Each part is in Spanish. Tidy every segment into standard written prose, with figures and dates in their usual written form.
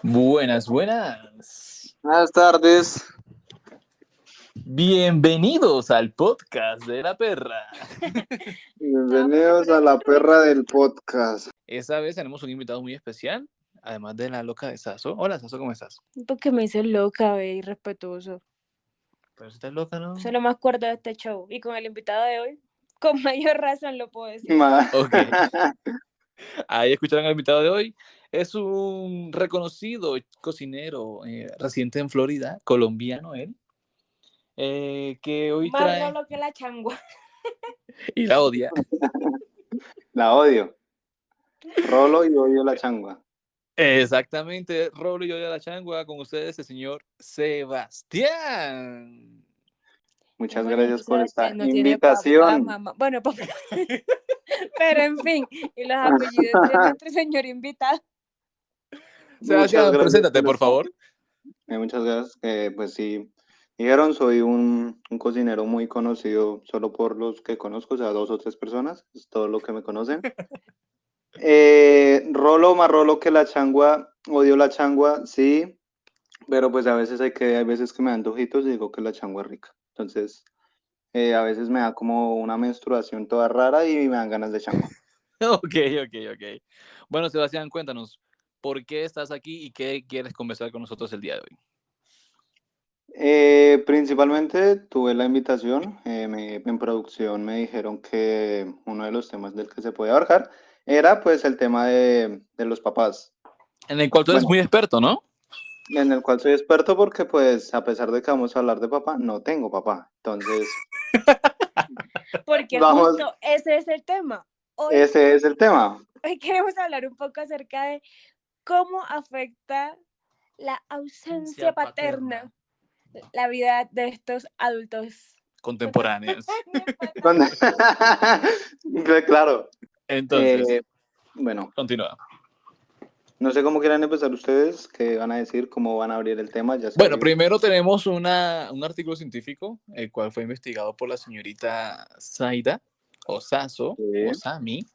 Buenas, buenas. Buenas tardes. Bienvenidos al podcast de la perra. Bienvenidos a la perra del podcast. Esta vez tenemos un invitado muy especial, además de la loca de Saso. Hola, Saso, ¿cómo estás? Porque me dices loca, ve, irrespetuoso. Pero si estás loca, ¿no? Eso es lo más cuerdo de este show. Y con el invitado de hoy, con mayor razón lo puedo decir. Ok. Ahí escucharon al invitado de hoy. Es un reconocido cocinero residente en Florida, colombiano él, que hoy Más trae... rolo que la changua. Y la odia. La odio. Rolo y odio la changua. Exactamente, Rolo y yo de la changua, con ustedes el señor Sebastián. Muchas Bueno, gracias por esta no tiene papá, invitación. mamá. Bueno, papá. Pero en fin, y los apellidos de nuestro señor invitado. Sebastián, preséntate, por favor. Muchas gracias. Pues sí, dijeron, soy un cocinero muy conocido solo por los que conozco, o sea, 2 o 3 personas, es todo lo que me conocen. Rolo más rolo que la changua, odio la changua, sí, pero pues a veces hay veces que me dan antojitos y digo que la changua es rica. Entonces, a veces me da como una menstruación toda rara y me dan ganas de changua. Ok. Bueno, Sebastián, cuéntanos, ¿por qué estás aquí y qué quieres conversar con nosotros el día de hoy? Principalmente tuve la invitación, en producción me dijeron que uno de los temas del que se puede abarcar era pues el tema de los papás. En el cual tú eres Bueno, muy experto, ¿no? en el cual soy experto porque pues a pesar de que vamos a hablar de papá, no tengo papá. Entonces, Porque vamos, justo ese es el tema. Hoy ese es el tema. queremos hablar un poco acerca de cómo afecta la ausencia paterna la vida de estos adultos Contemporáneos. Claro. Entonces, Bueno, continúa. no sé cómo quieran empezar ustedes, qué van a decir, cómo van a abrir el tema, ya se Bueno, abrió. primero tenemos un artículo científico, el cual fue investigado por la señorita Zaida, o Saso, Sí, o Sami,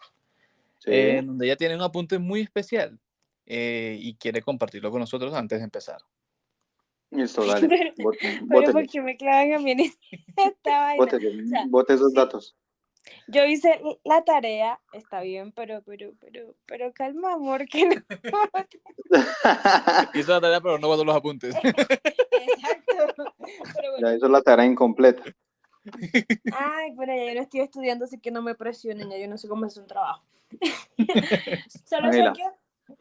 sí. donde ella tiene un apunte muy especial y quiere compartirlo con nosotros antes de empezar. Listo, dale. Pero Bótelo, porque me clavan a mí en esta vaina. bótelo, O sea, bote esos sí, datos. yo hice la tarea, está bien, pero calma, amor, que no. Hizo la tarea, pero no guardó los apuntes. Exacto. Pero bueno. Ya hizo la tarea incompleta. Ay, bueno, ya yo no estoy estudiando, así que no me presionen, ya yo no sé cómo es un trabajo. Solo sé Mira, que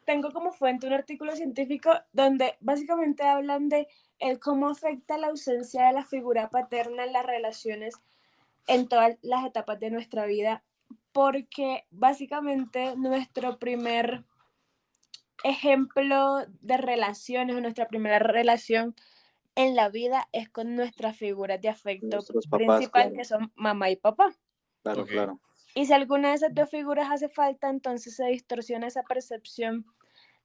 tengo como fuente un artículo científico donde básicamente hablan de cómo afecta la ausencia de la figura paterna en las relaciones en todas las etapas de nuestra vida, porque básicamente nuestro primer ejemplo de relaciones o nuestra primera relación en la vida es con nuestras figuras de afecto nuestros papás, principal, claro, que son mamá y papá. claro, Ok. claro. Y si alguna de esas dos figuras hace falta, entonces se distorsiona esa percepción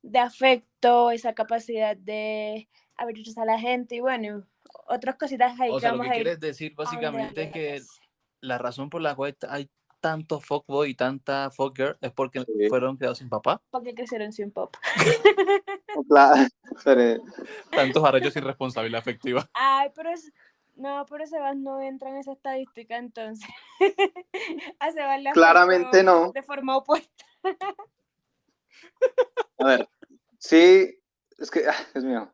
de afecto, esa capacidad de abrirse a la gente y bueno, otras cositas ahí O que sea, lo vamos que a ir quieres decir básicamente es que ahondando. la razón por la cual hay tanto fuckboy y tanta fuckgirl es porque Sí. fueron creados sin papá. Porque crecieron sin pop. Claro, pero, Tantos arrechos sin responsabilidad afectiva. Ay, pero no, pero Sebas no entra en esa estadística, entonces. A Sebas le claramente afectó no. de forma opuesta. A ver, sí, es que, Dios mío,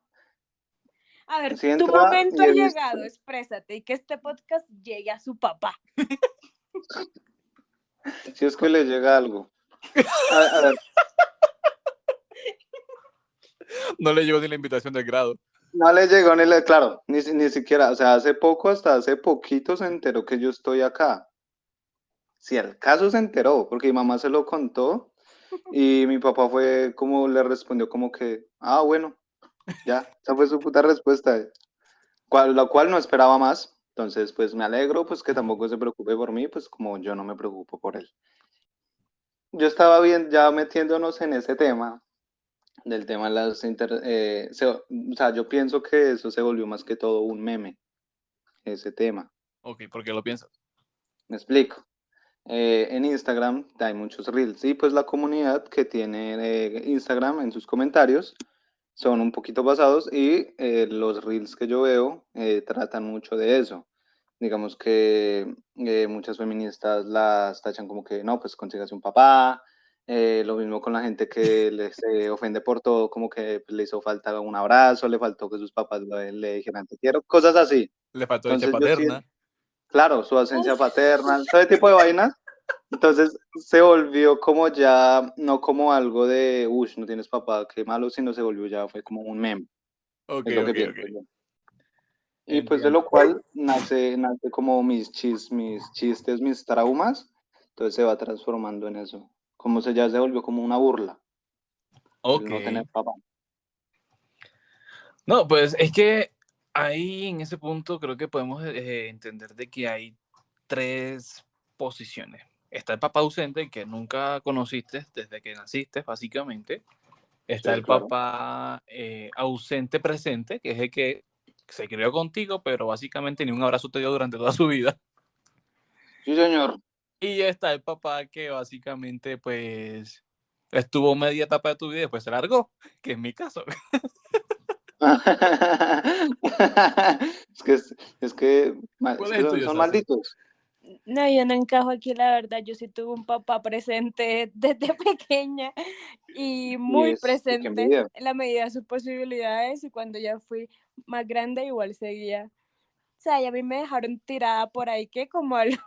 A ver, sí tu entra momento y ha he visto. llegado, exprésate y que este podcast llegue a su papá. Si es que le llega algo. A ver, No le llegó ni la invitación del grado. no le llegó claro, ni siquiera, o sea, hace poco, hasta hace poquito se enteró que yo estoy acá. Si al caso se enteró, porque mi mamá se lo contó y mi papá fue como, le respondió como que, bueno, ya, esa fue su puta respuesta, la cual no esperaba más. Entonces, pues me alegro, pues que tampoco se preocupe por mí, pues como yo no me preocupo por él. Yo estaba bien, ya metiéndonos en ese tema, del tema de o sea, yo pienso que eso se volvió más que todo un meme, ese tema. Ok, ¿por qué lo piensas? Me explico. En Instagram hay muchos reels y pues la comunidad que tiene Instagram en sus comentarios son un poquito basados y los reels que yo veo tratan mucho de eso. Digamos que muchas feministas las tachan como que no, pues consígase un papá. Lo mismo con la gente que les ofende por todo, como que pues, le hizo falta un abrazo, le faltó que sus papás le dijeran te quiero, cosas así. Le faltó leche Entonces yo sí, paterna. claro, su ausencia Uf. paterna, todo ese tipo de vainas. Entonces se volvió como ya, no como algo de, uff, no tienes papá, qué malo, sino se volvió ya, fue como un meme, Ok, es lo que ok, pienso ok. yo. Y pues de Entiendo. lo cual nace como mis chistes, mis traumas, entonces se va transformando en eso. Como se ya se volvió como una burla, el Ok. no tener papá. No, pues es que ahí en ese punto creo que podemos entender de que hay tres posiciones. Está el papá ausente que nunca conociste desde que naciste, básicamente. Está Sí, el claro. papá ausente presente, que es el que se crió contigo, pero básicamente ni un abrazo te dio durante toda su vida. Sí, señor. Y está el papá que básicamente pues estuvo media etapa de tu vida y después se largó, que es mi caso. Es ¿Cuál es que el tuyo, son Sasi? malditos. No, yo no encajo aquí, la verdad. Yo sí tuve un papá presente desde pequeña y muy Y qué presente envidia. en la medida de sus posibilidades. Y cuando ya fui más grande, igual seguía. O sea, y a mí me dejaron tirada por ahí que como a los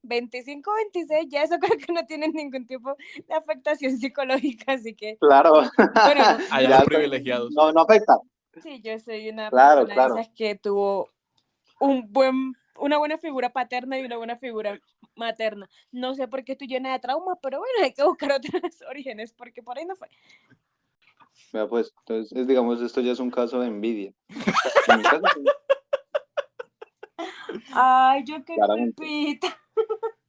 25, 26, ya eso creo que no tiene ningún tipo de afectación psicológica. Así que, Claro. bueno, no, Allá yo los Ya, privilegiados. no, no afecta. sí, yo soy una Claro, persona de claro. esas que tuvo una buena figura paterna y una buena figura materna. No sé por qué estoy llena de traumas, pero bueno, hay que buscar otros orígenes, porque por ahí no fue. Vea, pues, entonces, digamos, esto ya es un caso de envidia. En mi caso, sí, Ay, yo qué claramente. culpita.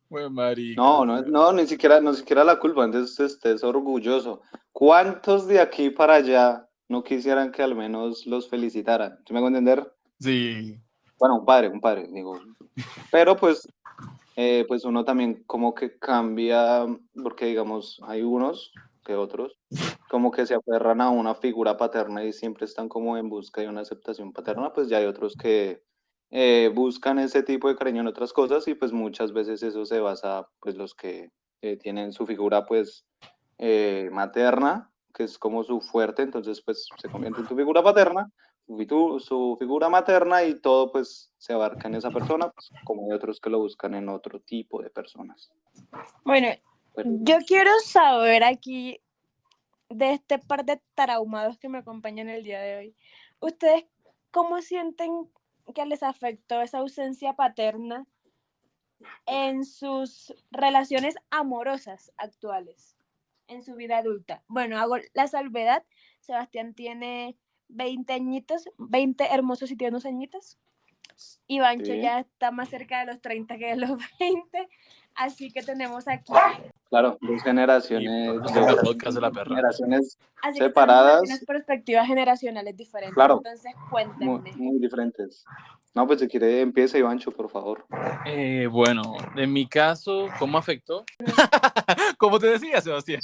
Pues marica, No, o no, sea, no, ni siquiera la culpa, entonces estés orgulloso. ¿Cuántos de aquí para allá no quisieran que al menos los felicitaran? ¿Sí me hago entender? sí. Bueno, un padre, digo. Pero pues uno también como que cambia, porque digamos, hay unos que otros, como que se aferran a una figura paterna y siempre están como en busca de una aceptación paterna, pues ya hay otros que buscan ese tipo de cariño en otras cosas y pues muchas veces eso se basa, pues los que tienen su figura pues materna, que es como su fuerte, entonces pues se convierte en tu figura paterna su figura materna y todo pues se abarca en esa persona, pues, como hay otros que lo buscan en otro tipo de personas. Bueno, Pero, yo quiero saber aquí de este par de traumados que me acompañan el día de hoy. ¿Ustedes cómo sienten que les afectó esa ausencia paterna en sus relaciones amorosas actuales, en su vida adulta? Bueno, hago la salvedad. Sebastián tiene 20 añitos, 20 hermosos y tiernos añitos. Y Bancho sí, ya está más cerca de los 30 que de los 20. Así que tenemos aquí. claro, dos Y generaciones, pues, el podcast de la perra. generaciones Así que tenemos aquí unas separadas, perspectivas generacionales diferentes. claro, Entonces, muy, cuéntenme. muy diferentes. No, pues si quiere empieza Ivancho, por favor. Bueno, en mi caso, ¿cómo afectó? Como te decía, Sebastián.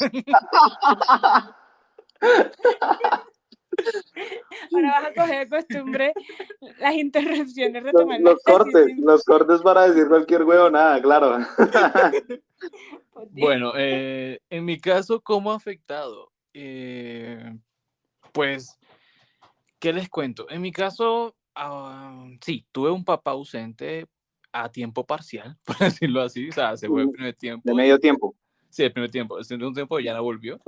Ahora vas a coger de costumbre las interrupciones, Los, retomarlas los así cortes, sin los cortes para decir cualquier huevonada, claro. poder. Bueno, en mi caso, ¿cómo ha afectado? Pues, ¿qué les cuento? En mi caso, sí, tuve un papá ausente a tiempo parcial, por decirlo así. O sea, se fue el primer De tiempo y medio tiempo. sí, el primer tiempo. El segundo tiempo ya no volvió.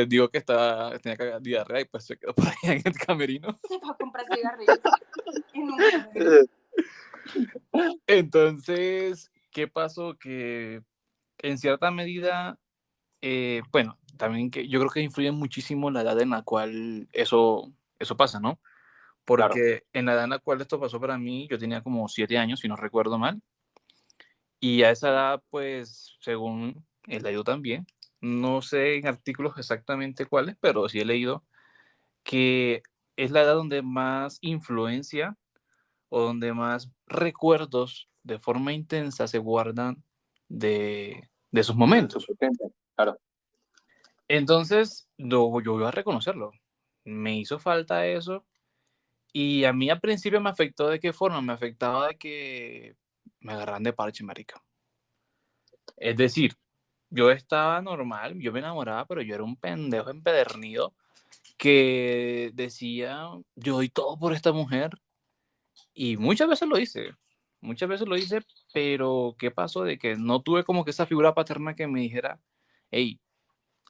Digo que tenía diarrea y pues se quedó por ahí en el camerino. Se va a comprar cigarrillos y nunca regresa. Entonces, ¿qué pasó? Que en cierta medida, bueno, también que yo creo que influye muchísimo la edad en la cual eso pasa, ¿no? Claro. Porque en la edad en la cual esto pasó para mí, yo tenía como 7 años, si no recuerdo mal, y a esa edad, pues, según he leído también, no sé en artículos exactamente cuáles, pero sí he leído que es la edad donde más influencia o donde más recuerdos de forma intensa se guardan de esos De su momentos. potente, claro. Entonces, yo voy a reconocerlo. me hizo falta eso. Y a mí al principio me afectó de qué forma, me afectaba de que me agarran de parche, marica. Es decir, yo estaba normal, yo me enamoraba, pero yo era un pendejo empedernido que decía, yo doy todo por esta mujer. Y muchas veces lo hice, pero ¿qué pasó? De que no tuve como que esa figura paterna que me dijera, hey,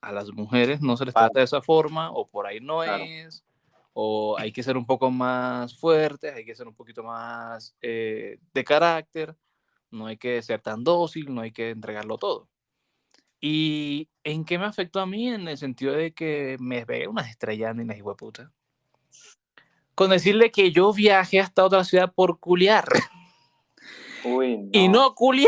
a las mujeres no se les Vale, trata de esa forma, o por ahí no claro. es, o hay que ser un poco más fuertes, hay que ser un poquito más de carácter, no hay que ser tan dócil, no hay que entregarlo todo. ¿Y en qué me afectó a mí? En el sentido de que me pegué unas estrellas en la hijueputa. Con decirle que yo viajé hasta otra ciudad por culiar. Uy, Y no. no culié.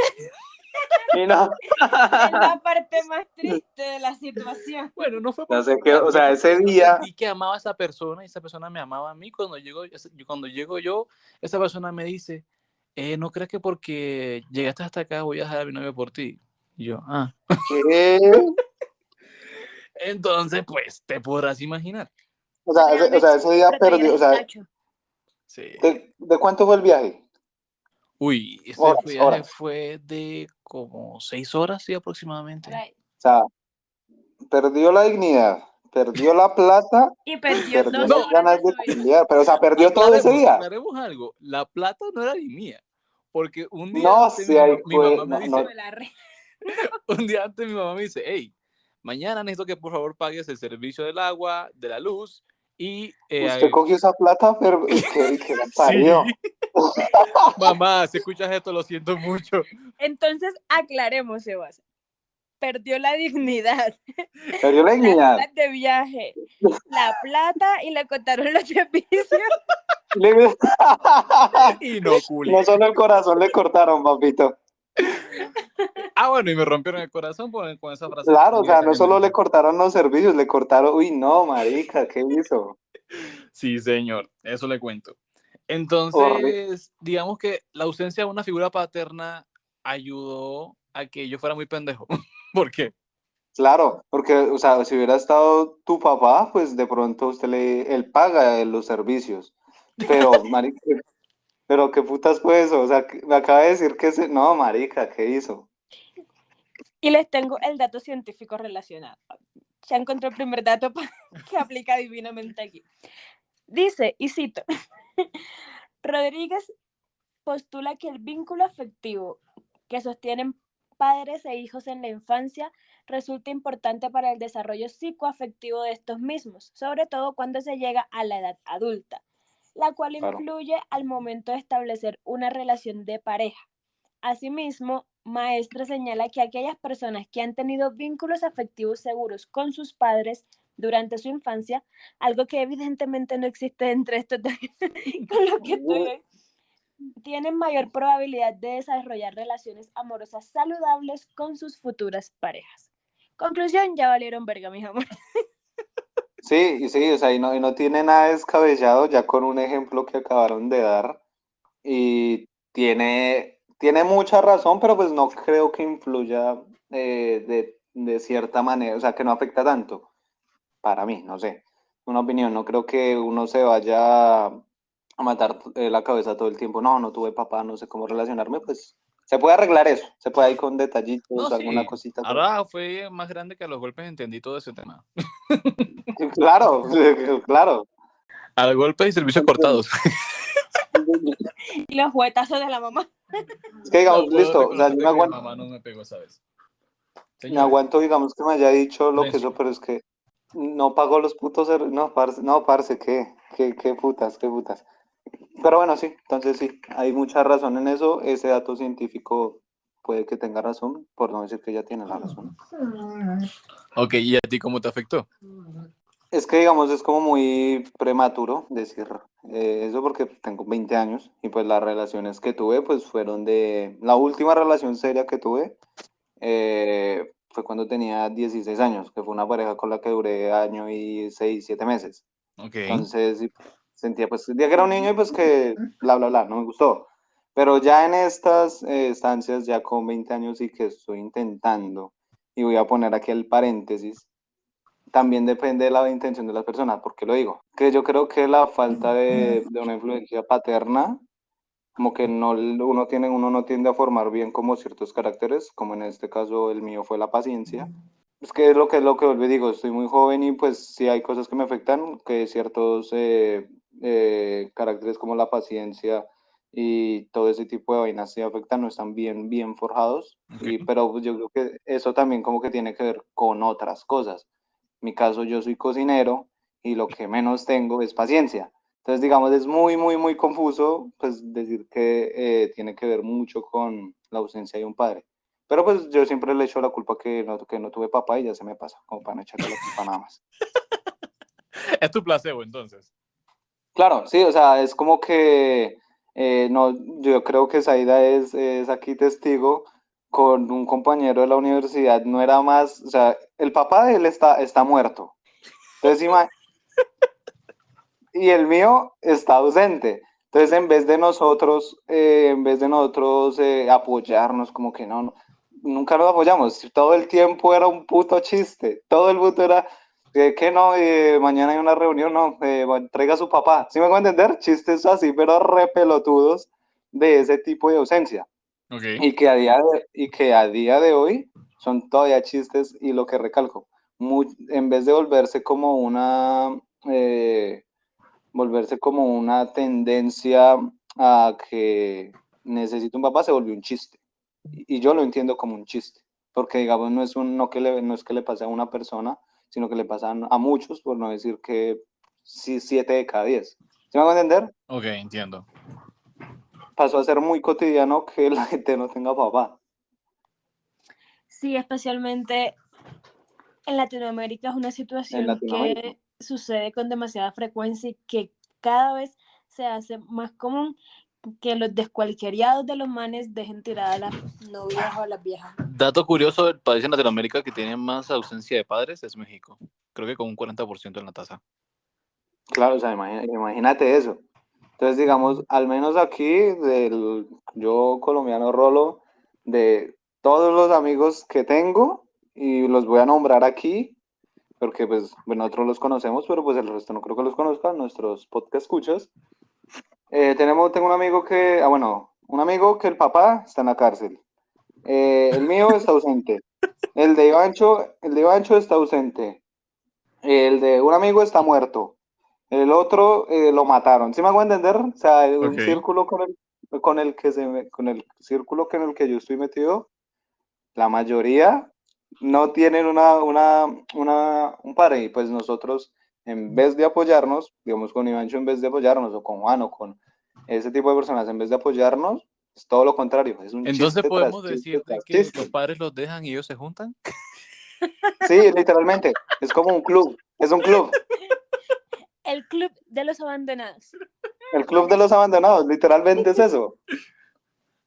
Y no. Es la parte más triste de la situación. Bueno, no fue No por sé qué, culiar, o fue sea, ese porque yo día, sentí que amaba a esa persona y esa persona me amaba a mí. Cuando llego yo, esa persona me dice, no creas que porque llegaste hasta acá voy a dejar a mi novio por ti. Y yo, ¿qué? Entonces, pues, te podrás imaginar. O sea, ese día Pero todavía perdió, o eres el sea, cacho. Sí. ¿de cuánto fue el viaje? Uy, ese Horas, viaje horas. fue de como 6 horas, sí, aproximadamente. Right. O sea, perdió la dignidad, perdió la plata Y y perdió perdió 12 las No, horas de ganas de su vida. culiar. Pero, o sea, perdió todo ese día. aclaremos algo. La plata no era ni mía. Porque un día No antes sé, ahí mi fue, mamá me no, dice, no. Me la re- un día antes mi mamá me dice, hey, mañana necesito que por favor pagues el servicio del agua, de la luz y... Usted cogió esa plata, pero, y que la parió. sí, mamá, si escuchas esto, lo siento mucho. Entonces, aclaremos, Sebas. Perdió la dignidad, Perdió la las dignidad. horas de viaje, la plata y le contaron los servicios. Le- Y no, culé. No solo el corazón le cortaron, papito. Ah, bueno, y me rompieron el corazón con esa frase Claro, o sea, directa no que me solo le dijo. cortaron los servicios, le cortaron, uy, no, marica, ¿qué hizo? Sí, señor, eso le cuento. Horrible. Entonces, digamos que la ausencia de una figura paterna ayudó a que yo fuera muy pendejo. ¿Por qué? Claro, porque, o sea, si hubiera estado tu papá, pues de pronto él paga los servicios. Pero, marica, pero qué putas fue eso, o sea, me acaba de decir no, marica, ¿qué hizo? Y les tengo el dato científico relacionado. Ya encontré el primer dato que aplica divinamente aquí. Dice, y cito, Rodríguez postula que el vínculo afectivo que sostienen padres e hijos en la infancia resulta importante para el desarrollo psicoafectivo de estos mismos, sobre todo cuando se llega a la edad adulta, la cual Claro. influye al momento de establecer una relación de pareja. Asimismo, Maestra señala que aquellas personas que han tenido vínculos afectivos seguros con sus padres durante su infancia, algo que evidentemente no existe entre estos dos, con lo que estoy tienen mayor probabilidad de desarrollar relaciones amorosas saludables con sus futuras parejas. Conclusión, ya valieron verga, mis amores. Sí, o sea, y no tiene nada descabellado ya con un ejemplo que acabaron de dar. Y tiene mucha razón, pero pues no creo que influya de cierta manera, o sea, que no afecta tanto, para mí, no sé, una opinión, no creo que uno se vaya a matar la cabeza todo el tiempo, no, no tuve papá, no sé cómo relacionarme, pues se puede arreglar eso, se puede ir con No, detallitos, alguna sí. cosita. Ahora fue más grande que a los golpes entendí todo ese tema. Claro, claro. A los golpes y servicios cortados. Y los juguetazos de la mamá. Es que digamos, No, puedo listo, o sea, yo reconocer de que mi mamá no me pegó esa vez. me Señores, aguanto, digamos, que me haya dicho lo que silencio. eso, pero es que no pagó los putos, no, parce, qué putas, qué putas. Pero bueno, sí, entonces sí, hay mucha razón en eso, ese dato científico puede que tenga razón, por no decir que ya tiene la razón. Ok, ¿y a ti cómo te afectó? Es que, digamos, es como muy prematuro decir eso porque tengo 20 años y pues las relaciones que tuve pues fueron la última relación seria que tuve fue cuando tenía 16 años, que fue una pareja con la que duré año y 6, 7 meses. Ok. Entonces sí, sentía pues, el día que era un niño y pues que bla, bla, bla, no me gustó. Pero ya en estas estancias, ya con 20 años y que estoy intentando, y voy a poner aquí el paréntesis, también depende de la intención de las personas. ¿Por qué lo digo? Que yo creo que la falta de una influencia paterna, como que uno no tiende a formar bien como ciertos caracteres, como en este caso el mío fue la paciencia. Es que es lo que vuelvo y digo, estoy muy joven y pues sí hay cosas que me afectan, que ciertos caracteres como la paciencia y todo ese tipo de vainas sí afectan, no están bien forjados, Ok. pero pues, yo creo que eso también como que tiene que ver con otras cosas. En mi caso yo soy cocinero y lo que menos tengo es paciencia. Entonces, digamos, es muy confuso pues decir que tiene que ver mucho con la ausencia de un padre. Pero pues yo siempre le echo la culpa que no tuve papá y ya se me pasa, como para no echarle la culpa nada más. Es tu placebo, entonces. Claro, sí, o sea, es como que, no, yo creo que Zaida es aquí testigo con un compañero de la universidad, no era más, o sea, el papá de él está muerto. Entonces, y el mío está ausente. Entonces, en vez de nosotros apoyarnos, como que nunca nos apoyamos. Todo el tiempo era un puto chiste. Todo el mundo era, que no, mañana hay una reunión, no, traiga a su papá. ¿Sí me van a entender? Chistes así, pero re pelotudos de ese tipo de ausencia. Ok. Y que a día de hoy son todavía chistes y lo que recalco, en vez de volverse como una tendencia a que necesito un papá, se volvió un chiste. Y yo lo entiendo como un chiste, porque digamos no es que le pase a una persona, sino que le pasan a muchos, por no decir que sí, 7 de cada 10. ¿Sí me van a entender? Ok, entiendo. Pasó a ser muy cotidiano que la gente no tenga papá. Sí, especialmente en Latinoamérica es una En situación Latinoamérica. que sucede con demasiada frecuencia y que cada vez se hace más común que los descualquierados de los manes dejen tiradas a las novias o a las viejas. Dato curioso del país en Latinoamérica que tiene más ausencia de padres es México. Creo que con un 40% en la tasa. Claro, o sea, imagínate eso. Entonces, digamos, al menos aquí, yo colombiano Rolo, de todos los amigos que tengo, y los voy a nombrar aquí, porque pues bueno, nosotros los conocemos, pero pues el resto no creo que los conozcan, nuestros podcast escuchas. Tengo un amigo un amigo que el papá está en la cárcel. El mío está ausente. El de Ivancho está ausente. El de un amigo está muerto. El otro lo mataron. ¿Sí me hago entender? O sea, un Ok. círculo con el círculo en el que yo estoy metido, la mayoría no tienen un padre. Y pues nosotros, en vez de apoyarnos, digamos con Ivancho, en vez de apoyarnos, o con Juan, o con ese tipo de personas, en vez de apoyarnos, es todo lo contrario. Es un Entonces chiste tras podemos chiste decir de tras que los chiste. padres los dejan y ellos se juntan. Sí, literalmente. Es como un club. Es un club. El club de los abandonados. El club de los abandonados, literalmente es eso.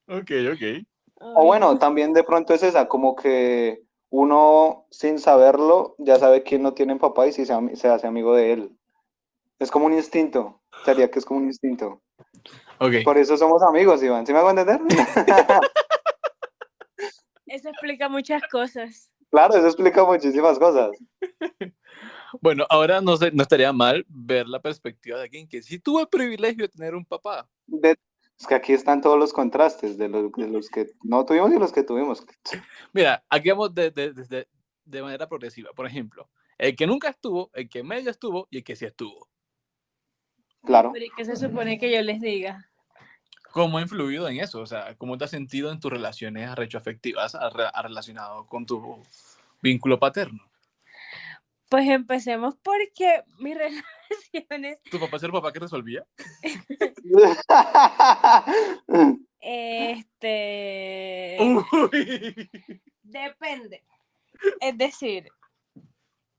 Ok, ok. O Ay, bueno, no. también de pronto es esa, como que uno sin saberlo ya sabe quién no tiene papá y si se hace amigo de él. Es como un instinto, sería que es como un instinto. Ok. Por eso somos amigos, Iván, ¿sí me hago entender? Eso explica muchas cosas. Claro, eso explica muchísimas cosas. Bueno, ahora no sé, no estaría mal ver la perspectiva de alguien que sí tuvo el privilegio de tener un papá. De- es que aquí están todos los contrastes de los que no tuvimos y los que tuvimos. Mira, aquí vamos de manera progresiva. Por ejemplo, el que nunca estuvo, el que medio estuvo y el que sí estuvo. Claro. Pero ¿y qué se supone que yo les diga? ¿Cómo ha influido en eso? O sea, ¿cómo te has sentido en tus relaciones retroafectivas relacionado con tu vínculo paterno? Pues empecemos porque mis relaciones, ¿Tu papá es el papá que resolvía? Uy. depende. Es decir,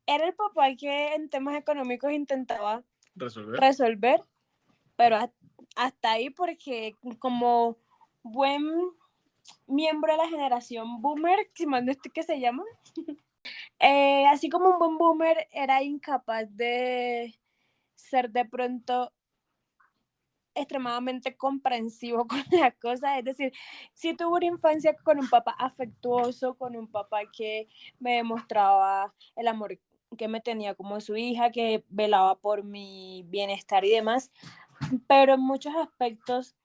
era el papá que en temas económicos intentaba Resolver. resolver, pero hasta ahí porque como buen miembro de la generación boomer, si mal no estoy que se llama, así como un buen boomer era incapaz de ser de pronto extremadamente comprensivo con las cosas, es decir, si tuve una infancia con un papá afectuoso, con un papá que me demostraba el amor que me tenía como su hija, que velaba por mi bienestar y demás, pero en muchos aspectos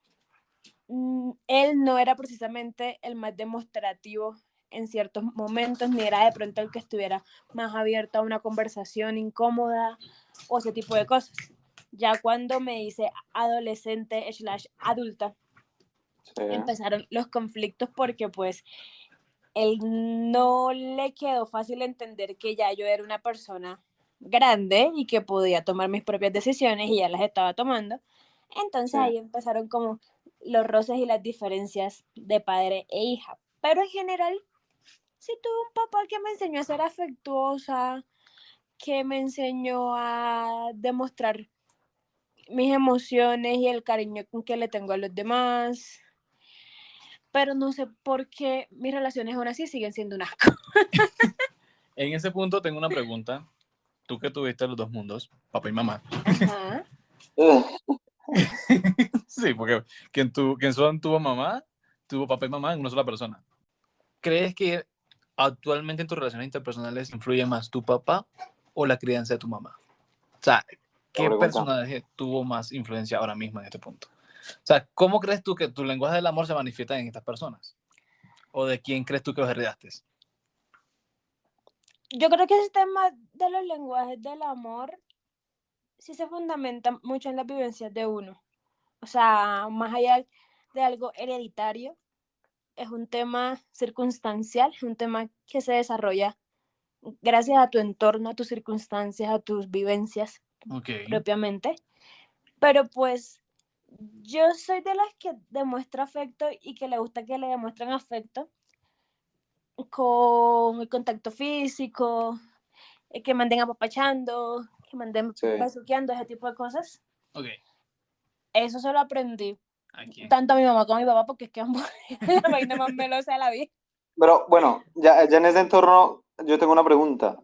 él no era precisamente el más demostrativo en ciertos momentos, ni era de pronto el que estuviera más abierto a una conversación incómoda o ese tipo de cosas. Ya cuando me hice adolescente / adulta, Sí. empezaron los conflictos porque pues él no le quedó fácil entender que ya yo era una persona grande y que podía tomar mis propias decisiones y ya las estaba tomando. Entonces Sí. ahí empezaron como los roces y las diferencias de padre e hija. Pero en general, sí tuve un papá que me enseñó a ser afectuosa, que me enseñó a demostrar mis emociones y el cariño con que le tengo a los demás. Pero no sé por qué mis relaciones aún así siguen siendo un asco. En ese punto tengo una pregunta. Tú que tuviste los dos mundos, papá y mamá. Ajá. Sí, porque quien son tuvo mamá, tuvo papá y mamá en una sola persona. ¿Crees que actualmente en tus relaciones interpersonales influye más tu papá o la crianza de tu mamá? O sea, ¿qué personaje tuvo más influencia ahora mismo en este punto? O sea, ¿cómo crees tú que tu lenguaje del amor se manifiesta en estas personas? ¿O de quién crees tú que los heredaste? Yo creo que ese tema de los lenguajes del amor sí se fundamenta mucho en las vivencias de uno. O sea, más allá de algo hereditario, es un tema circunstancial, es un tema que se desarrolla gracias a tu entorno, a tus circunstancias, a tus vivencias propiamente. Pero pues yo soy de las que demuestra afecto y que le gusta que le demuestren afecto con el contacto físico, que me anden apapachando, que me anden besuqueando, ese tipo de cosas. Eso se lo aprendí tanto a mi mamá como a mi papá, porque es que es la vaina más melosa de la vida. Pero bueno, ya en ese entorno yo tengo una pregunta.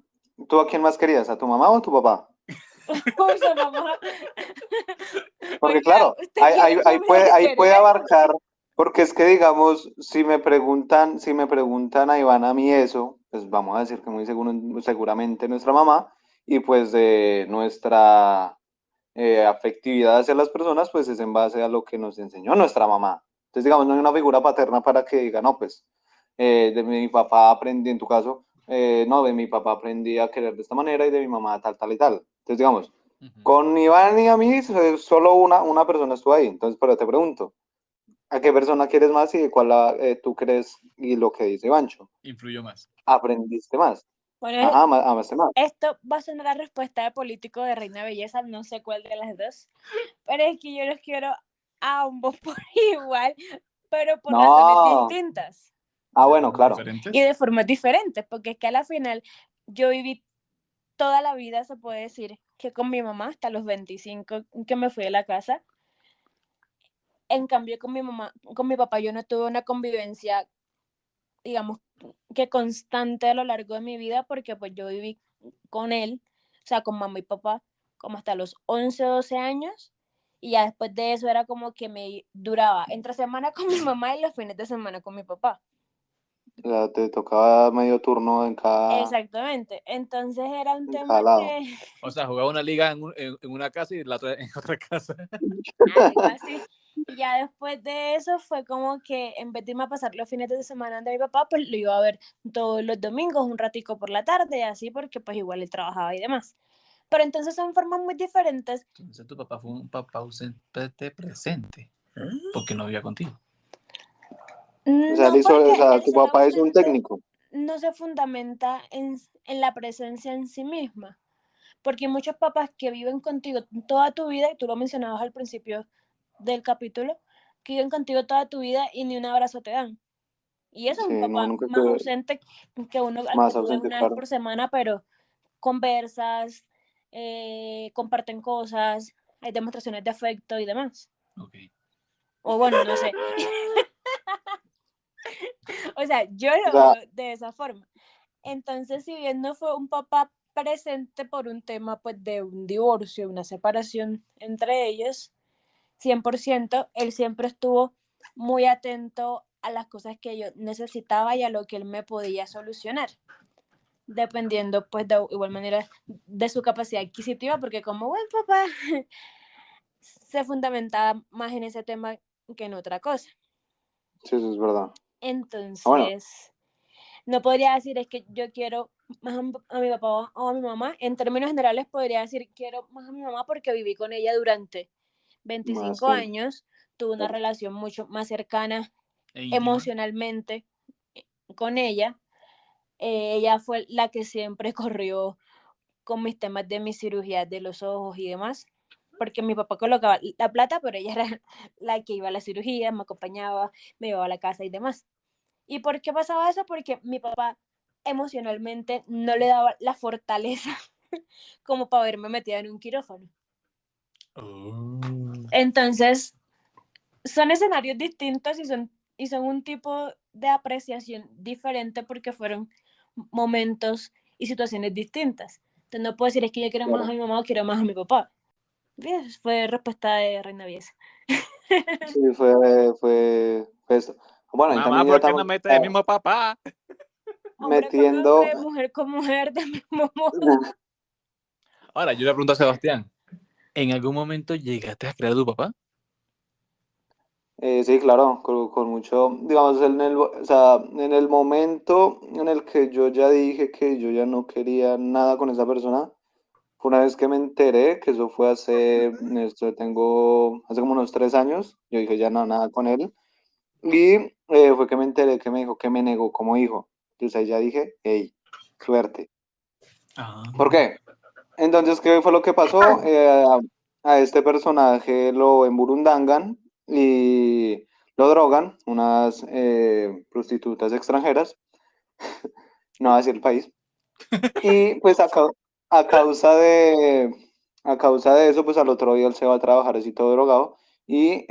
¿Tú a quién más querías? ¿A tu mamá o a tu papá? Uy, su mamá. Porque Oiga, claro, ¿usted quiere que ahí puede sería? abarcar, porque es que digamos, si me preguntan a Iván a mí eso, pues vamos a decir que muy seguramente nuestra mamá, y pues de nuestra afectividad hacia las personas, pues es en base a lo que nos enseñó nuestra mamá. Entonces, digamos, no hay una figura paterna para que diga, no, pues, de mi papá aprendí, en tu caso, no, de mi papá aprendí a querer de esta manera y de mi mamá tal, tal y tal. Entonces, digamos, con Iván y a mí, solo una persona estuvo ahí. Entonces, pero te pregunto, ¿a qué persona quieres más y cuál tú crees y lo que dice Ivancho? Influyó más. ¿Aprendiste más? Bueno, Ajá, amaste más. esto va a ser la respuesta de político de Reina Belleza, no sé cuál de las dos, pero es que yo los quiero a ambos por igual, pero por razones distintas. Ah, bueno, claro. ¿Diferentes? Y de formas diferentes, porque es que a la final yo viví toda la vida, se puede decir, que con mi mamá hasta los 25 que me fui de la casa. En cambio, con mi mamá, con mi papá, yo no tuve una convivencia, digamos, que constante a lo largo de mi vida, porque pues yo viví con él, o sea, con mamá y papá, como hasta los 11 o 12 años, y ya después de eso era como que me duraba entre semana con mi mamá y los fines de semana con mi papá. Ya te tocaba medio turno en cada... Exactamente, entonces era un en tema cada lado. que... O sea, jugaba una liga en una casa y la otra en otra casa. Algo así. Y ya después de eso fue como que en vez de irme a pasar los fines de semana de mi papá, pues lo iba a ver todos los domingos, un ratico por la tarde, así porque pues igual él trabajaba y demás. Pero entonces son formas muy diferentes. Entonces tu papá fue un papá ausente presente, porque no vivía contigo. O sea, No, porque o sea, el tu ser papá es un ausente técnico. no se fundamenta en la presencia en sí misma. Porque hay muchos papás que viven contigo toda tu vida, y tú lo mencionabas al principio del capítulo, que viven contigo toda tu vida y ni un abrazo te dan. Y eso es Sí, un no, papá nunca más tuve ausente que uno al que más tú ves ausente, una vez claro. por semana, pero conversas, comparten cosas, hay demostraciones de afecto y demás. Okay. O bueno, no sé. O sea, yo lo veo de esa forma. Entonces, si bien no fue un papá presente por un tema pues de un divorcio, una separación entre ellos, 100%, él siempre estuvo muy atento a las cosas que yo necesitaba y a lo que él me podía solucionar. dependiendo pues de igual manera de su capacidad adquisitiva, porque como buen papá se fundamentaba más en ese tema que en otra cosa. Sí, eso es verdad. Entonces, Bueno, no podría decir es que yo quiero más a mi papá o a mi mamá. En términos generales podría decir quiero más a mi mamá porque viví con ella durante 25 sí. años, tuve una relación mucho más cercana emocionalmente con ella. Ella fue la que siempre corrió con mis temas de mis cirugías de los ojos y demás, porque mi papá colocaba la plata, pero ella era la que iba a la cirugía, me acompañaba, me llevaba a la casa y demás. ¿Y por qué pasaba eso? Porque mi papá emocionalmente no le daba la fortaleza como para verme metida en un quirófano. Entonces, son escenarios distintos y son un tipo de apreciación diferente porque fueron momentos y situaciones distintas. Entonces, no puedo decir es que yo quiero más a mi mamá o quiero más a mi papá. Bien, fue respuesta de Reina Viesa. Sí, fue esto. Bueno, y Mamá, también ya ¿por qué no estamos metes el mismo papá? Hombre con metiendo. hombre, mujer con mujer, del mismo modo. Ahora, yo le pregunto a Sebastián, ¿en algún momento llegaste a crear a tu papá? Sí, claro, con mucho, digamos, o sea, en el momento en el que yo ya dije que yo ya no quería nada con esa persona, fue una vez que me enteré, que eso fue hace como unos 3 años, yo dije ya no, nada con él, y fue que me enteré que me dijo que me negó como hijo, entonces ahí ya dije, hey, suerte. ¿Por qué? Entonces, ¿qué fue lo que pasó? A este personaje lo emburundangan y lo drogan unas prostitutas extranjeras, no va a decir el país, y pues a causa de, a causa de eso, pues al otro día él se va a trabajar así todo drogado y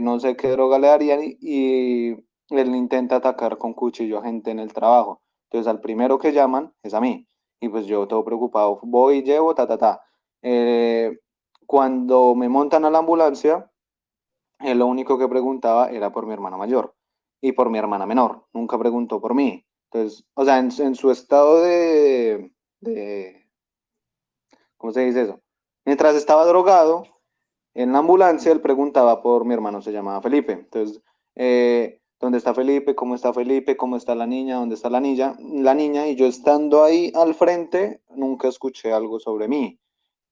no sé qué droga le darían y él intenta atacar con cuchillo a gente en el trabajo. Entonces al primero que llaman es a mí y pues yo todo preocupado voy y llevo, ta, ta, ta. Eh, Cuando me montan a la ambulancia, él lo único que preguntaba era por mi hermana mayor y por mi hermana menor, nunca preguntó por mí. Entonces, o sea, en su estado de, ¿cómo se dice eso? Mientras estaba drogado, en la ambulancia él preguntaba por mi hermano, se llamaba Felipe. Entonces, ¿dónde está Felipe? ¿Cómo está Felipe? ¿Cómo está la niña? ¿Dónde está la niña? La niña, y yo estando ahí al frente, nunca escuché algo sobre mí.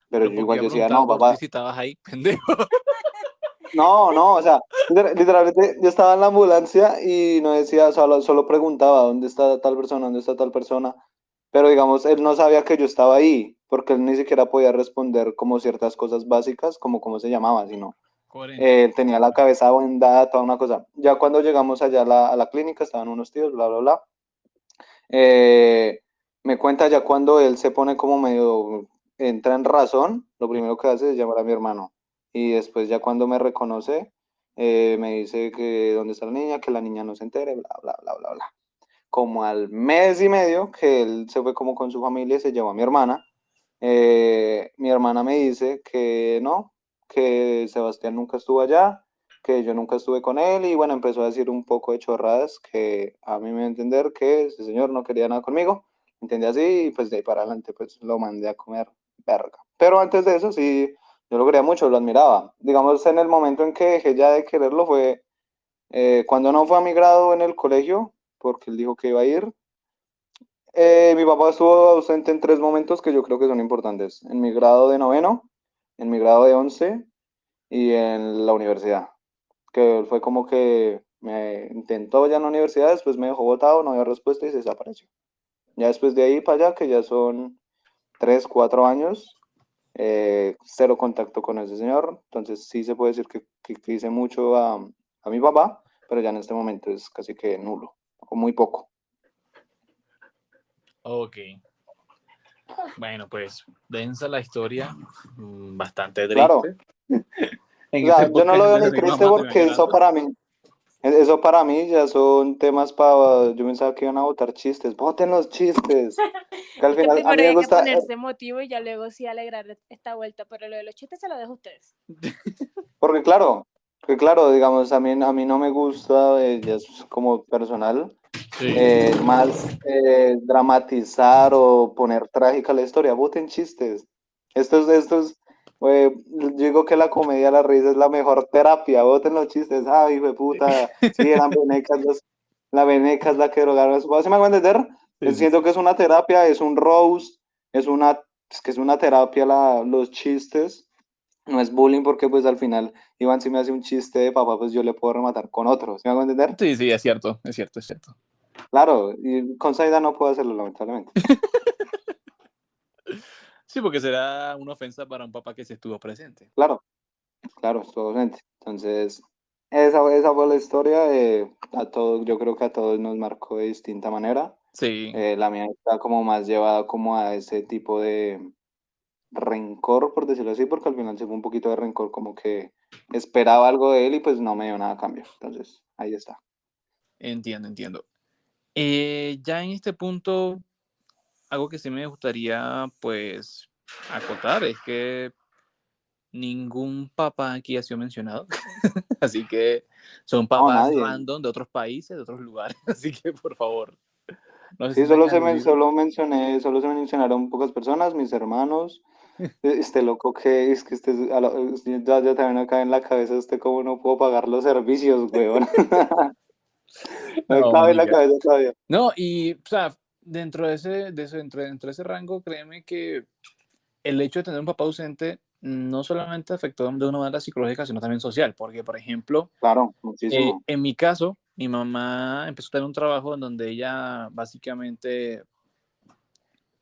Pero yo Pero porque igual iba a yo decía, preguntar no, por ti papá, si estabas ahí, pendejo. no, no, o sea, literalmente yo estaba en la ambulancia y no decía, solo preguntaba dónde está tal persona, dónde está tal persona, pero digamos, él no sabía que yo estaba ahí, porque él ni siquiera podía responder como ciertas cosas básicas, como cómo se llamaba, sino Coherente. tenía la cabeza vendada, toda una cosa. Ya cuando llegamos allá a la clínica, estaban unos tíos, bla, bla, bla. Eh, Me cuenta ya cuando él se pone como medio, entra en razón, lo primero que hace es llamar a mi hermano. Y después ya cuando me reconoce, me dice que dónde está la niña, que la niña no se entere, bla, bla, bla, bla, bla. Como al mes y medio que él se fue como con su familia y se llevó a mi hermana me dice que no, que Sebastián nunca estuvo allá, que yo nunca estuve con él y bueno, empezó a decir un poco de chorradas que a mí me dio a entender que ese señor no quería nada conmigo, entendí así y pues de ahí para adelante pues lo mandé a comer verga. Pero antes de eso sí, yo lo quería mucho, lo admiraba. Digamos, en el momento en que dejé ya de quererlo fue cuando no fue a mi grado en el colegio, porque él dijo que iba a ir. Mi papá estuvo ausente en 3 momentos que yo creo que son importantes. En mi grado de noveno, en mi grado de 11 y en la universidad. Que fue como que me intentó ya en la universidad, después me dejó botado, no había respuesta y se desapareció. Ya después de ahí para allá, que ya son 3, 4 años, cero contacto con ese señor. Entonces sí se puede decir que hice mucho a mi papá, pero ya en este momento es casi que nulo, o muy poco. Ok. Bueno, pues densa la historia, bastante Claro. triste. En O este sea, yo no podcast lo en veo vez de ni reír más, triste más terminar porque llorando. eso para mí ya son temas para, yo pensaba que iban a votar chistes, voten los chistes, que al Es que final a primero mí me hay que gusta, ponerse emotivo y ya luego sí alegrar esta vuelta, pero lo de los chistes se lo dejo a ustedes. porque claro, digamos, a mí no me gusta, ya es como personal, Sí. Más dramatizar o poner trágica la historia, boten chistes. Yo digo que la comedia, la risa es la mejor terapia, boten los chistes, ay, hijo de puta, sí, eran la veneca es la que drogaron, ¿sí me hago entender? Sí, sí, Siento sí. que es una terapia, es un roast, es una terapia los chistes, no es bullying porque pues al final Iván si me hace un chiste de papá, pues yo le puedo rematar con otro, ¿sí me hago entender? Sí, sí, es cierto, es cierto, es cierto. Claro, y con Saida no puedo hacerlo, lamentablemente. Sí, porque será una ofensa para un papá que se estuvo presente. Claro, claro, es todo gente. Entonces, esa fue la historia. Yo creo que a todos nos marcó de distinta manera. Sí, La mía está como más llevada como a ese tipo de rencor, por decirlo así, porque al final se fue un poquito de rencor, como que esperaba algo de él y pues no me dio nada a cambio. Entonces, ahí está. entiendo, entiendo. Ya en este punto, algo que sí me gustaría, pues, acotar es que ningún papá aquí ha sido mencionado. Así que son No, papás nadie. random de otros países, de otros lugares. Así que, por favor, no se Sí, sientan aludidos. solo se mencionaron pocas personas, mis hermanos. Este loco que es que ya también acá en la cabeza, cómo no puedo pagar los servicios, weón. Me No, cabe en la marica. cabeza todavía. No, y, o sea, dentro de ese rango, créeme que el hecho de tener un papá ausente no solamente afectó de una manera psicológica, sino también social, porque, por ejemplo, Claro, muchísimo. en mi caso, mi mamá empezó a tener un trabajo en donde ella básicamente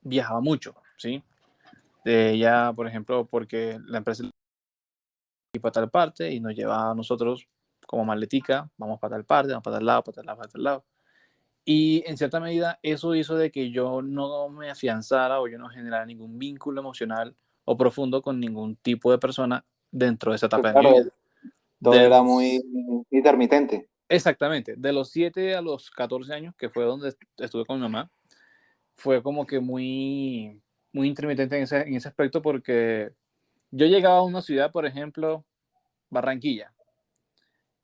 viajaba mucho, ¿sí? Ella, por ejemplo, porque la empresa iba para tal parte y nos llevaba a nosotros como maletica, vamos para tal parte, vamos para tal lado, para tal lado, para tal lado. Y en cierta medida eso hizo de que yo no me afianzara o yo no generara ningún vínculo emocional o profundo con ningún tipo de persona dentro de esa Pues etapa de mi claro, vida. todo De era muy los, intermitente. exactamente, de los 7 a los 14 años, que fue donde estuve con mi mamá, fue como que muy intermitente en ese aspecto porque yo llegaba a una ciudad, por ejemplo, Barranquilla,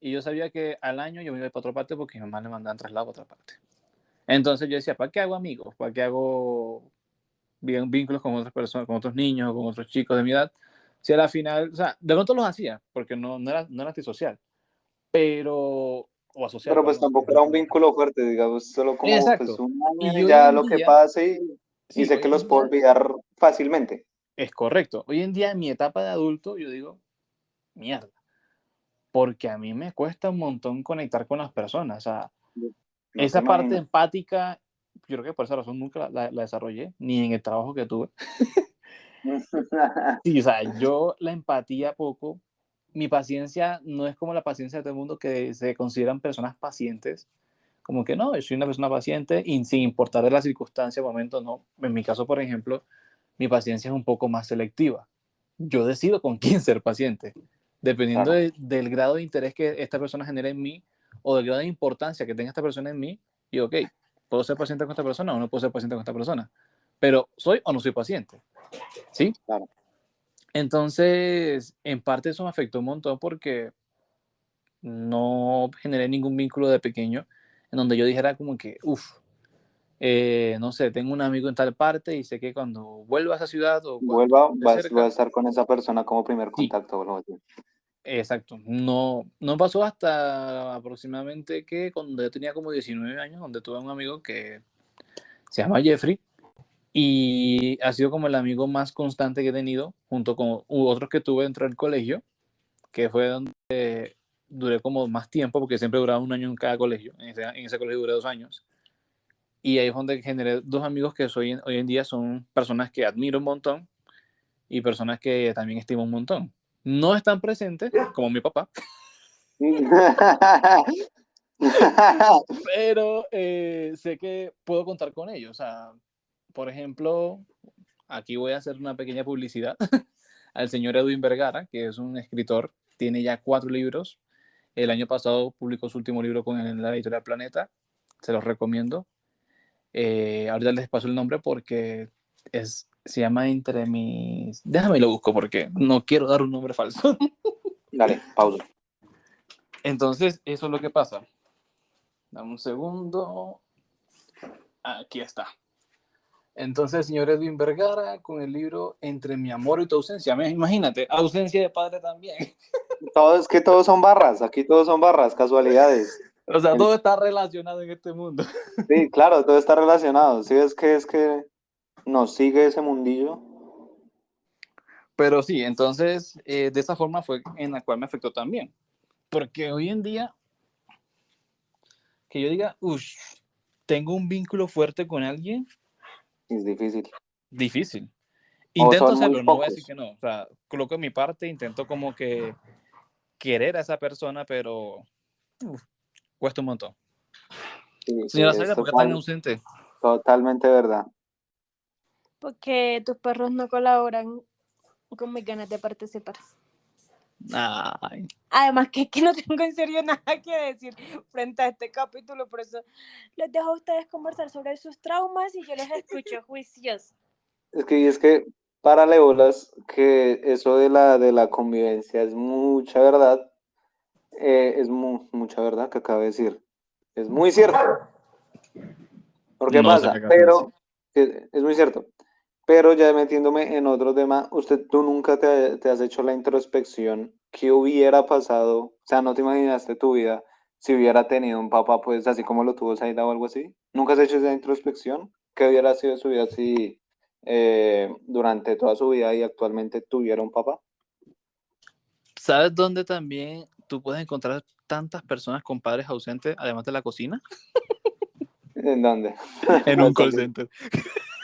y yo sabía que al año yo me iba para otra parte porque mi mamá le mandaban traslado a otra parte. Entonces yo decía, ¿para qué hago amigos? ¿Para qué hago vínculos con otras personas, con otros niños, con otros chicos de mi edad? Si a la final, o sea, de pronto los hacía, porque no era antisocial, pero, o asocial, Pero pues perdón. tampoco era un vínculo fuerte, digamos, solo como pues Exacto. un año Y y hoy ya en lo que día, pase y sí, sé hoy que los en puedo día olvidar fácilmente. es correcto. Hoy en día, en mi etapa de adulto, yo digo, mierda, porque a mí me cuesta un montón conectar con las personas. O sea, No te esa parte imagino. empática, yo creo que por esa razón nunca la desarrollé, ni en el trabajo que tuve. Sí, o sea, yo la empatía poco, mi paciencia no es como la paciencia de todo el mundo que se consideran personas pacientes, como que no, yo soy una persona paciente y sin importar de la circunstancia, momento, no. En mi caso, por ejemplo, mi paciencia es un poco más selectiva. Yo decido con quién ser paciente, dependiendo Claro, del grado de interés que esta persona genera en mí o del grado de importancia que tenga esta persona en mí, y ok, puedo ser paciente con esta persona o no puedo ser paciente con esta persona, pero soy o no soy paciente, ¿sí? claro. Entonces, en parte eso me afectó un montón porque no generé ningún vínculo de pequeño en donde yo dijera como que, uff, no sé, tengo un amigo en tal parte y sé que cuando vuelva a esa ciudad o cuando esté Voy a cerca, estar con esa persona como primer sí, contacto. Bueno, sí. exacto. No, no pasó hasta aproximadamente que cuando yo tenía como 19 años, donde tuve un amigo que se llama Jeffrey y ha sido como el amigo más constante que he tenido, junto con otros que tuve dentro del colegio, que fue donde duré como más tiempo, porque siempre duraba un año en cada colegio. En ese colegio duré 2 años. Y ahí es donde generé dos amigos que hoy en día son personas que admiro un montón y personas que también estimo un montón. No están presentes, como mi papá, pero sé que puedo contar con ellos. O sea, por ejemplo, aquí voy a hacer una pequeña publicidad al señor Edwin Vergara, que es un escritor, tiene ya 4 libros. El año pasado publicó su último libro con la editorial Planeta. Se los recomiendo. Ahorita les paso el nombre porque se llama Entre mis... Déjame lo busco porque no quiero dar un nombre falso. Dale, pausa. Entonces, eso es lo que pasa. Dame un segundo. Aquí está. Entonces, señor Edwin Vergara, con el libro Entre mi amor y tu ausencia. Imagínate, ausencia de padre también. Todos son barras, aquí todos son barras, casualidades. O sea, todo está relacionado en este mundo. Sí, claro, todo está relacionado. ¿Sí es que nos sigue ese mundillo? Pero sí, entonces, de esa forma fue en la cual me afectó también. Porque hoy en día, que yo diga, tengo un vínculo fuerte con alguien, Es difícil. difícil. O Intento son muy hacerlo, no voy a decir pocos. que no. O sea, coloco mi parte, intento como que querer a esa persona, pero cuesta un montón. Sí, sí, Señora es Zaira, ¿por qué tan ausente? totalmente verdad. Porque tus perros no colaboran con mis ganas de participar. Ay. Además que no tengo en serio nada que decir frente a este capítulo, por eso les dejo a ustedes conversar sobre sus traumas y yo les escucho juicios. Es que párale bolas que eso de la convivencia es mucha verdad. Es mucha verdad que acabo de decir. Es muy cierto. ¿Por qué No sé pasa? qué acabas de decir. Pero, es muy cierto. Pero ya metiéndome en otro tema, tú nunca te has hecho la introspección. ¿Qué hubiera pasado? O sea, ¿no te imaginaste tu vida si hubiera tenido un papá, pues así como lo tuvo Saida o algo así? ¿Nunca has hecho esa introspección? ¿Qué hubiera sido su vida si durante toda su vida y actualmente tuviera un papá? ¿Sabes dónde también tú puedes encontrar tantas personas con padres ausentes, además de la cocina? ¿En dónde? En un call center.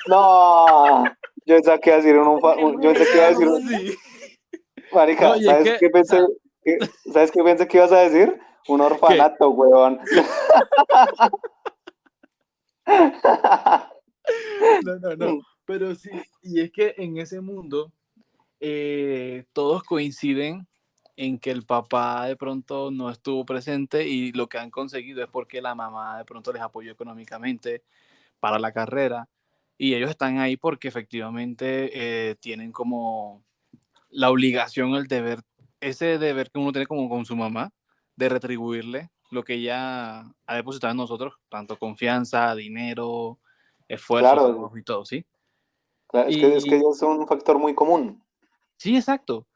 No, yo pensé que iba a decir ¿Viviremos yo en pensé ese que iba a decir, mundo? Sí. No, marica, y es que, o sea, ¿sabes qué pensé que ibas a decir? Un ¿qué? orfanato, weón. No. Pero sí, y es que en ese mundo todos coinciden en que el papá de pronto no estuvo presente y lo que han conseguido es porque la mamá de pronto les apoyó económicamente para la carrera y ellos están ahí porque efectivamente tienen como la obligación, el deber, ese deber que uno tiene como con su mamá, de retribuirle lo que ella ha depositado en nosotros, tanto confianza, dinero, esfuerzo, Claro, trabajo y todo, ¿sí? claro, es que Y ya es un factor muy común. sí, exacto.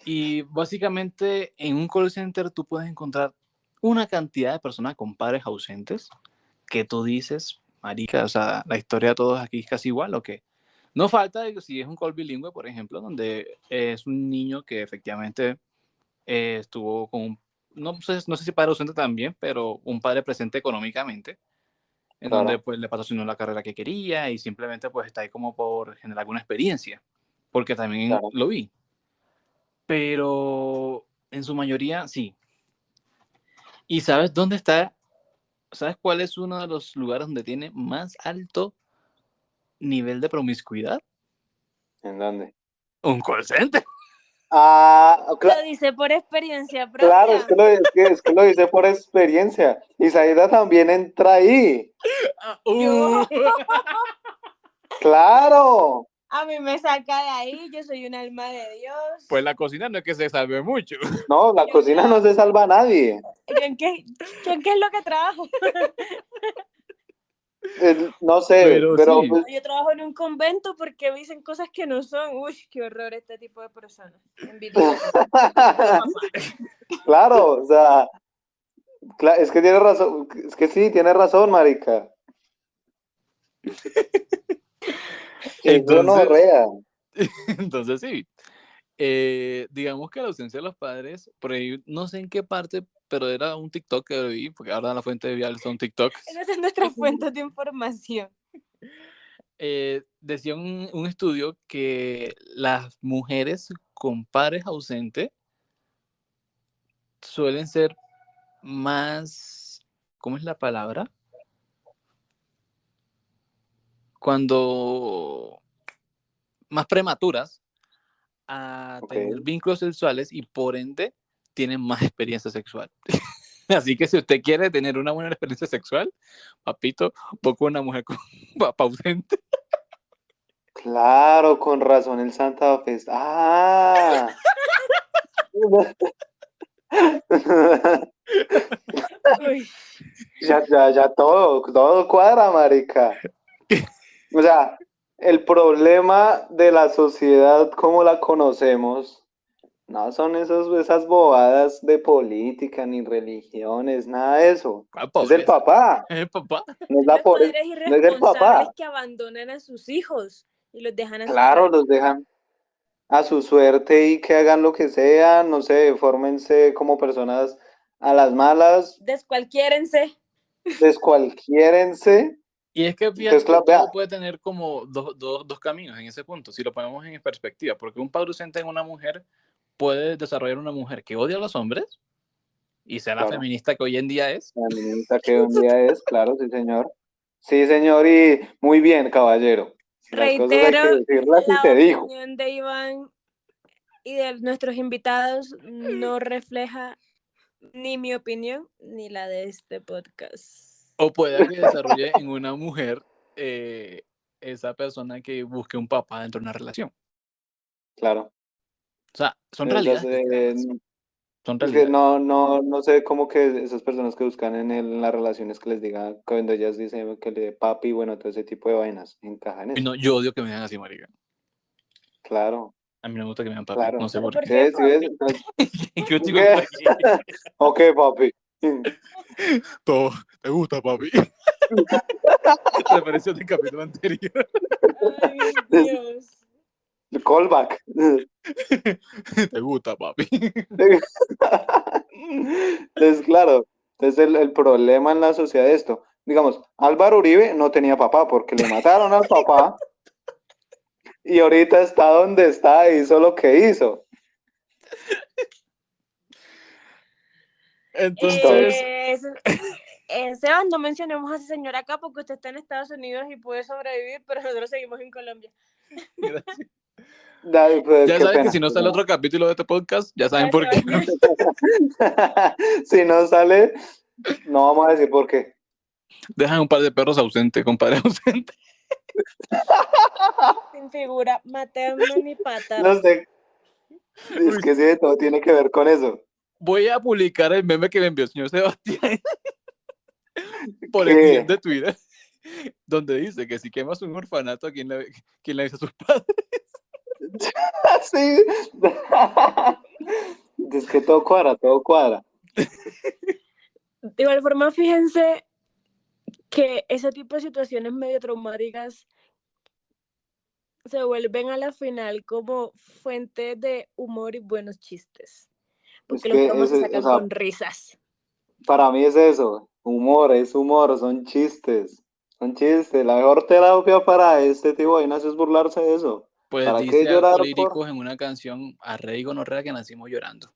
Y básicamente en un call center tú puedes encontrar una cantidad de personas con padres ausentes que tú dices, marica, o sea, la historia de todos aquí es casi igual, ¿o qué? No falta de que si es un call bilingüe, por ejemplo, donde es un niño que efectivamente estuvo con un, no sé si padre ausente también, pero un padre presente económicamente, en donde Claro, pues le patrocinó la carrera que quería y simplemente pues está ahí como por generar alguna experiencia, porque también claro. lo vi. Pero en su mayoría sí. ¿Y sabes dónde está? ¿Sabes cuál es uno de los lugares donde tiene más alto nivel de promiscuidad? ¿En dónde? Un call center. Ah, Lo dice por experiencia claro, es propia. que lo hice por experiencia. Y Saida también entra ahí. Yo, Claro. a mí me saca de ahí, yo soy un alma de Dios. Pues la cocina no es que se salve mucho. No, la Yo cocina no se trabajo, salva a nadie. ¿yo en qué es lo que trabajo? No sé, Pero pero sí. pues, Yo trabajo en un convento porque dicen cosas que no son. Uy, qué horror este tipo de personas. Envidiosas. De papá. claro, o sea, es que tiene razón, es que sí, tiene razón, marica. Qué Entonces, gonorrea. entonces sí. Digamos que la ausencia de los padres, por ahí no sé en qué parte, pero era un TikTok que vi, porque ahora la fuente de vial son TikToks. Esas son nuestras fuentes de información. Decía un estudio que las mujeres con padres ausentes suelen ser más, ¿cómo es la palabra? Cuando más prematuras a Ok. tener vínculos sexuales y por ende tienen más experiencia sexual. Así que si usted quiere tener una buena experiencia sexual, papito, busca una mujer con papá ausente. Claro, con razón el Santa Fe. Ah. Uy. Ya todo cuadra, marica. O sea, el problema de la sociedad como la conocemos no son esas bobadas de política ni religiones, nada de eso. ¿Cuál Es el pobreza? papá, ¿Es el papá? no es la Los pobreza, padres no es el irresponsables papá. que abandonan a sus hijos y los dejan a su Claro, suerte. los dejan a su suerte y que hagan lo que sea, no sé, fórmense como personas a las malas, Descualquiérense. descualquiérense. Y es que Entonces, fíjate que claro, vea, todo puede tener como dos caminos en ese punto, si lo ponemos en perspectiva, porque un padre ausente en una mujer puede desarrollar una mujer que odia a los hombres y sea la claro, feminista que hoy en día es. la ministra que un día es, claro, sí, señor. Sí, señor, y muy bien, caballero. Las cosas hay que Reitero decirlas y la se dijo. opinión de Iván y de nuestros invitados no refleja ni mi opinión ni la de este podcast. O pueda que desarrolle en una mujer esa persona que busque un papá dentro de una relación. Claro. O sea, son Esas, realidades nada más. Son es que realidades. no sé cómo que esas personas que buscan en las relaciones que les diga, cuando ellas dicen que le dé papi, bueno, todo ese tipo de vainas, encaja en Y eso. no, yo odio que me digan así, marica. Claro, A mí no me gusta que me digan papi, claro. no sé ¿Pero por por qué. qué, ¿Sí ves? papi? Entonces, ¿Qué chico ¿qué? fue aquí? Ok, papi. Todo, ¿te gusta, papi? Referencia del capítulo anterior. Ay, Dios. Callback. ¿Te gusta, papi? Entonces, claro, entonces el problema en la sociedad es esto. Digamos, Álvaro Uribe no tenía papá porque le mataron al papá y ahorita está donde está e hizo lo que hizo. Entonces, Sebas, no mencionemos a ese señor acá porque usted está en Estados Unidos y puede sobrevivir, pero nosotros seguimos en Colombia. gracias. Pues, Ya qué saben que pena. si no sale otro capítulo de este podcast, ya saben Ya por qué. saben. Si no sale, no vamos a decir por qué. Dejan un par de perros ausentes, compadre ausente. Sin figura materna ni paterna. No sé, es que sí, todo tiene que ver con eso. Voy a publicar el meme que me envió el señor Sebastián por el DM ¿Qué? de Twitter, donde dice que si quemas un orfanato, ¿quién le avisa a sus padres? Sí. Es que todo cuadra, todo cuadra. De igual forma, fíjense que ese tipo de situaciones medio traumáticas se vuelven a la final como fuente de humor y buenos chistes. Es Porque los que traumas se o sacan sea, con risas. para mí es eso. Humor, es humor, son chistes. Son chistes. La mejor terapia para este tipo de vainas es burlarse de eso. Pues ¿Para qué dice llorar por...? Alcolíricos en una canción, a Rey y Gonorrea que nacimos llorando.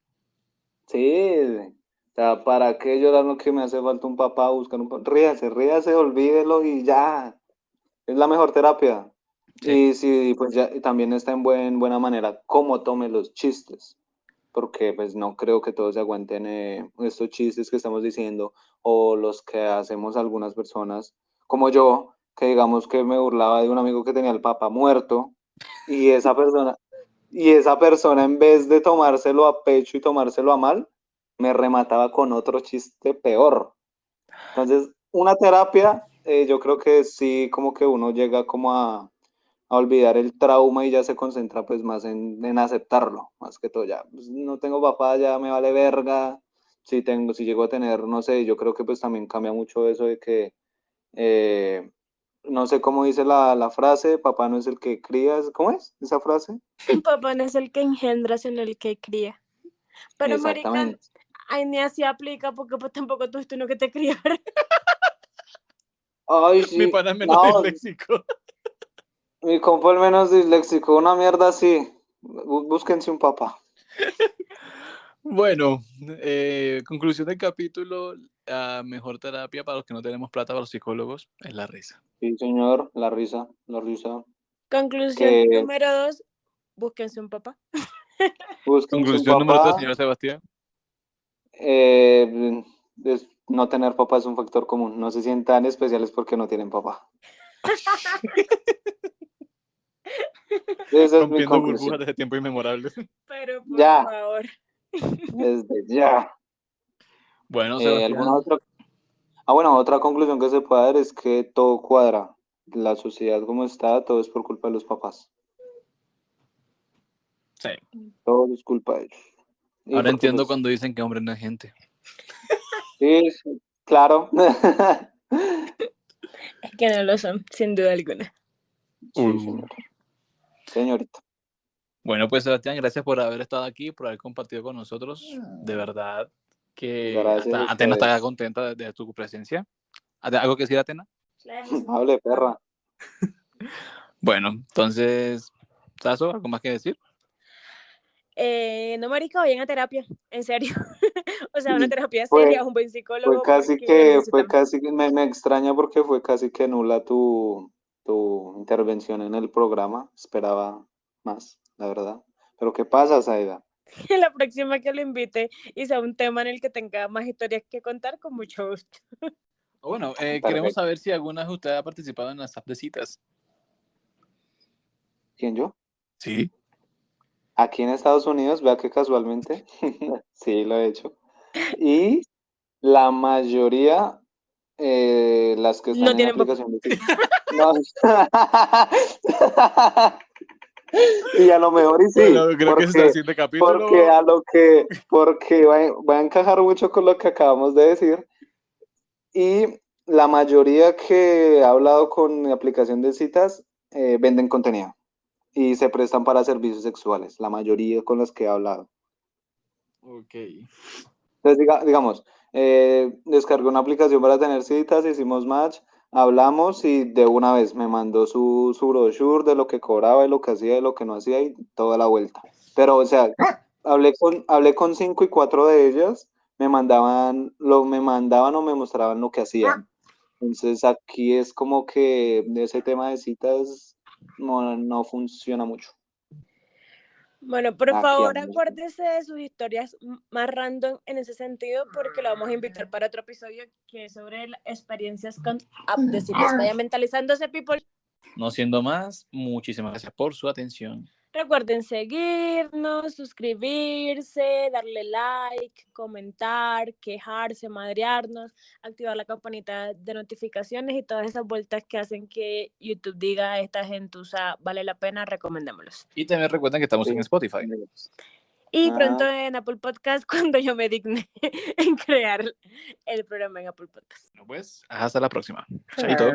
Sí, o sea, ¿para qué llorar lo que me hace falta un papá, buscar un papá? Ríase, olvídelo y ya. Es la mejor terapia. Sí. Y sí, pues ya también está en buena manera cómo tome los chistes. Porque pues no creo que todos se aguanten estos chistes que estamos diciendo o los que hacemos algunas personas, como yo, que digamos que me burlaba de un amigo que tenía el papá muerto y esa persona en vez de tomárselo a pecho y tomárselo a mal, me remataba con otro chiste peor. Entonces, una terapia, yo creo que sí, como que uno llega como a olvidar el trauma y ya se concentra pues más en aceptarlo, más que todo ya, pues, no tengo papá, ya me vale verga, si llego a tener, no sé, yo creo que pues también cambia mucho eso de que, no sé cómo dice la frase, papá no es el que cría, ¿cómo es esa frase? Papá no es el que engendra, sino el que cría. Pero, marica, Exactamente. ahí ni así aplica porque pues tampoco tuviste uno que te criara. Ay, Mi sí, pana es menos no, disléxico. mi compa el menos disléxico, una mierda así, búsquense un papá. Bueno, conclusión del capítulo, la mejor terapia para los que no tenemos plata para los psicólogos es la risa. Sí, señor, la risa, Conclusión que número 2, búsquense un papá. búsquense un Conclusión número 3, papá. señor Sebastián. No tener papá es un factor común. No se sientan especiales porque no tienen papá. Esa es mi Rompiendo burbujas conclusión. desde tiempo inmemorable. Pero por Ya, favor. desde ya. Bueno, ¿Alguna Sebastián, otra? Bueno, otra conclusión que se puede dar es que todo cuadra. La sociedad como está, todo es por culpa de los papás. Sí. Todo es culpa de ellos. Y Ahora porque, entiendo pues, cuando dicen que hombre no es gente. sí, sí, claro. Es que no lo son, sin duda alguna. Sí, señor. Señorita. Bueno, pues Sebastián, gracias por haber estado aquí, por haber compartido con nosotros. De verdad que Gracias a hasta Atena está ustedes. contenta de tu presencia. ¿Algo que decir, Atena? Hable, perra. Bueno, entonces, Tazo, ¿algo más que decir? No, marica, vayan a terapia, en serio. O sea, una terapia Fue, seria, un buen fue psicólogo, casi porque lo necesitan. me extraña porque fue casi que nula tu intervención en el programa. Esperaba más, la verdad. Pero ¿qué pasa, Saida? La próxima que lo invite y sea un tema en el que tenga más historias que contar, con mucho gusto. Bueno, queremos Perfecto. saber si alguna de ustedes ha participado en las apps de citas. ¿Quién yo? Sí. Aquí en Estados Unidos, vea que casualmente, sí, lo he hecho. Y la mayoría, las que están No en tienen papá. aplicación de citas. No. Y a lo mejor y sí, Bueno, creo que ese es el siguiente capítulo. porque va a encajar mucho con lo que acabamos de decir. Y la mayoría que ha hablado con aplicación de citas venden contenido y se prestan para servicios sexuales, la mayoría con las que he hablado. Ok. Entonces, digamos, descargué una aplicación para tener citas, hicimos match, hablamos y de una vez me mandó su brochure de lo que cobraba y lo que hacía y lo que no hacía y toda la vuelta. Pero, o sea, hablé con 5 y 4 de ellas, me mandaban o me mostraban lo que hacían. Entonces aquí es como que ese tema de citas no funciona mucho. Bueno, por Aquí al favor, menos. acuérdese de sus historias más random en ese sentido, porque lo vamos a invitar para otro episodio que es sobre experiencias con app de citas. Vaya mentalizándose, people. No siendo más, muchísimas gracias por su atención. Recuerden seguirnos, suscribirse, darle like, comentar, quejarse, madrearnos, activar la campanita de notificaciones y todas esas vueltas que hacen que YouTube diga esta gentuza vale la pena, recomendémoslos. Y también recuerden que estamos en Spotify. Y pronto en Apple Podcast cuando yo me digne en crear el programa en Apple Podcast. Bueno, pues hasta la próxima. Chaito.